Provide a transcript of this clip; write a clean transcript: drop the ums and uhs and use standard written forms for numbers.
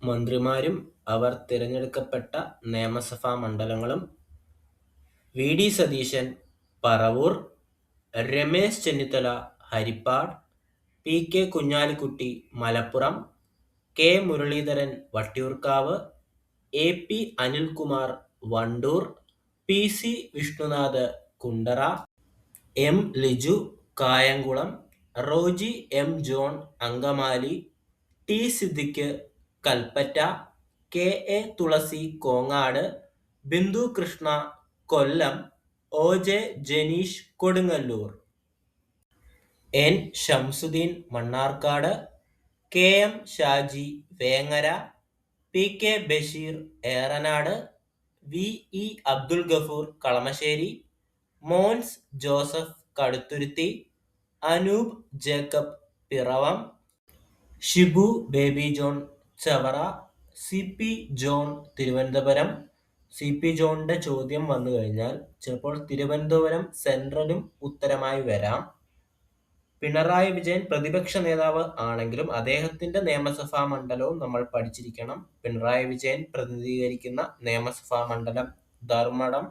മന്ത്രിമാരും അവർ തിരഞ്ഞെടുക്കപ്പെട്ട നിയമസഭാ മണ്ഡലങ്ങളും: V. D. Satheesan Paravur, Ramesh Chennithala Haripad, P. K. Kunhalikutty Malappuram, K. Muraleedharan Vattiyoorkavu, A. P. Anilkumar Wandoor, P. C. Vishnunath Kundara, M. Liju Kayamkulam, Roji M. John Angamaly, T. Siddique Kalpetta, K. A. Thulasi Kongad, Bindhu Krishna Kollam, O. J. Janeesh Kodungallur, N. Shamsuddin Mannarkkad, K. M. Shaji Vengara, P. K. Basheer Eranad, V. E. Abdul Gafoor Kalamassery, Mons Joseph Kaduthuruthy, Anoop Jacob Piravom, Shibu Baby John Chavara, C. P. John Thiruvananthapuram. C. P. ജോണിന്റെ ചോദ്യം വന്നു കഴിഞ്ഞാൽ ചിലപ്പോൾ തിരുവനന്തപുരം സെൻട്രലും ഉത്തരമായി വരാം. പിണറായി വിജയൻ പ്രതിപക്ഷ നേതാവ് ആണെങ്കിലും അദ്ദേഹത്തിന്റെ നിയമസഭാ മണ്ഡലവും നമ്മൾ പഠിച്ചിരിക്കണം. പിണറായി വിജയൻ പ്രതിനിധീകരിക്കുന്ന നിയമസഭാ മണ്ഡലം ധർമ്മടം